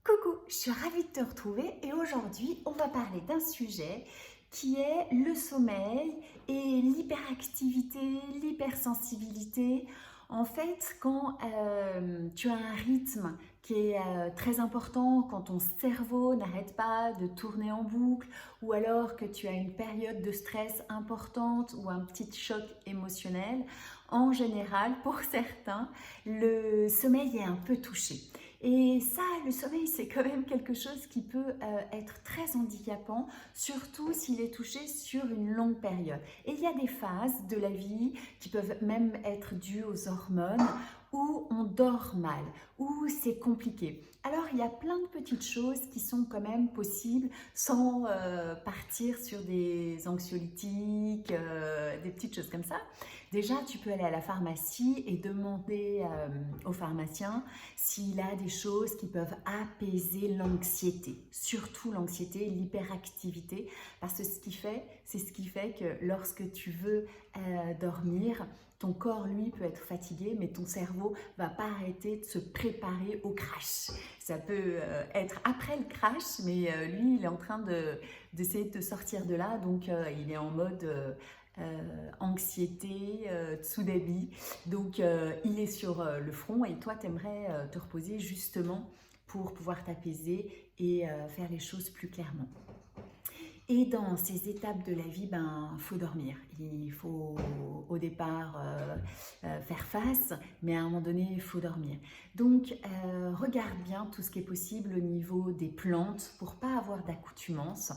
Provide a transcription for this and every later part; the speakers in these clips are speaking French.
Coucou, je suis ravie de te retrouver et aujourd'hui on va parler d'un sujet qui est le sommeil et l'hyperactivité, l'hypersensibilité. En fait, quand tu as un rythme qui est très important, quand ton cerveau n'arrête pas de tourner en boucle, ou alors que tu as une période de stress importante ou un petit choc émotionnel, en général, pour certains, le sommeil est un peu touché. Et ça, le sommeil, c'est quand même quelque chose qui peut être très handicapant, surtout s'il est touché sur une longue période. Et il y a des phases de la vie qui peuvent même être dues aux hormones, où on dort mal, où c'est compliqué. Alors, il y a plein de petites choses qui sont quand même possibles sans partir sur des anxiolytiques, des petites choses comme ça. Déjà, tu peux aller à la pharmacie et demander au pharmacien s'il a des choses qui peuvent apaiser l'anxiété, surtout l'anxiété et l'hyperactivité, parce que c'est ce qui fait que lorsque tu veux dormir, ton corps, lui, peut être fatigué, mais ton cerveau va pas arrêter de se préparer au crash. Ça peut être après le crash, mais lui, il est en train d'essayer de te sortir de là, donc il est en mode anxiété, tsunami. Donc il est sur le front et toi, tu aimerais te reposer justement pour pouvoir t'apaiser et faire les choses plus clairement. Et dans ces étapes de la vie, faut dormir. Il faut au départ faire face, mais à un moment donné, il faut dormir. Donc, regarde bien tout ce qui est possible au niveau des plantes pour pas avoir d'accoutumance.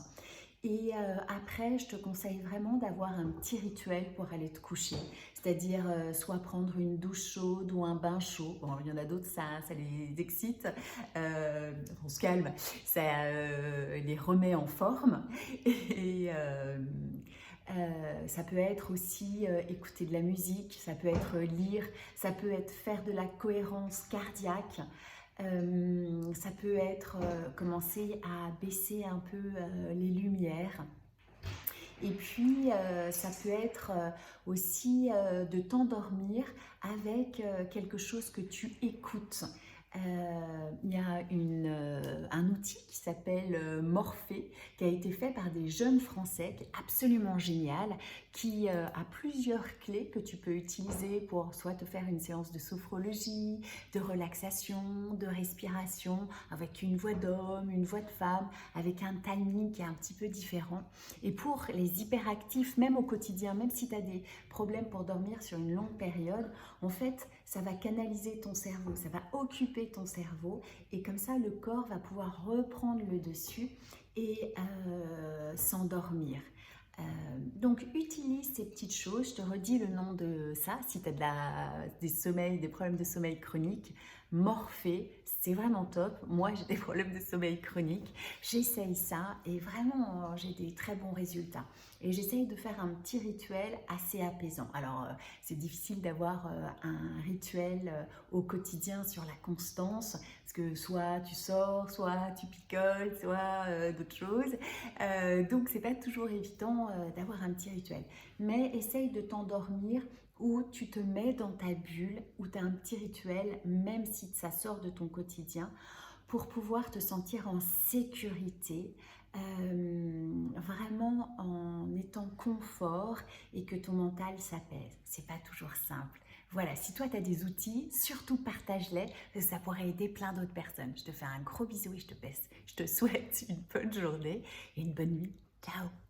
Et après, je te conseille vraiment d'avoir un petit rituel pour aller te coucher. C'est-à-dire soit prendre une douche chaude ou un bain chaud. Bon, il y en a d'autres, ça les excite. On se calme, ça les remet en forme. Et ça peut être aussi écouter de la musique, ça peut être lire, ça peut être faire de la cohérence cardiaque. Ça peut être commencer à baisser un peu les lumières. Et puis, ça peut être aussi de t'endormir avec quelque chose que tu écoutes. Il y a un outil qui s'appelle Morphée, qui a été fait par des jeunes Français, qui est absolument génial, qui a plusieurs clés que tu peux utiliser pour soit te faire une séance de sophrologie, de relaxation, de respiration, avec une voix d'homme, une voix de femme, avec un timing qui est un petit peu différent. Et pour les hyperactifs, même au quotidien, même si tu as des problèmes pour dormir sur une longue période, en fait, ça va canaliser ton cerveau, ça va occuper ton cerveau et comme ça, le corps va pouvoir reprendre le dessus et s'endormir. Donc, utilise ces petites choses. Je te redis le nom de ça, si tu as des problèmes de sommeil chronique. Morphée, c'est vraiment top. Moi, j'ai des problèmes de sommeil chronique. J'essaye ça et vraiment, j'ai des très bons résultats. Et j'essaye de faire un petit rituel assez apaisant. Alors, c'est difficile d'avoir un rituel au quotidien sur la constance, parce que soit tu sors, soit tu picoles, soit d'autres choses. Donc, c'est pas toujours évident d'avoir un petit rituel. Mais essaye de t'endormir où tu te mets dans ta bulle, où tu as un petit rituel, même si ça sort de ton quotidien, pour pouvoir te sentir en sécurité, vraiment en étant confort et que ton mental s'apaise. C'est pas toujours simple. Voilà, si toi tu as des outils, surtout partage-les, parce que ça pourrait aider plein d'autres personnes. Je te fais un gros bisou et je te souhaite une bonne journée et une bonne nuit. Ciao!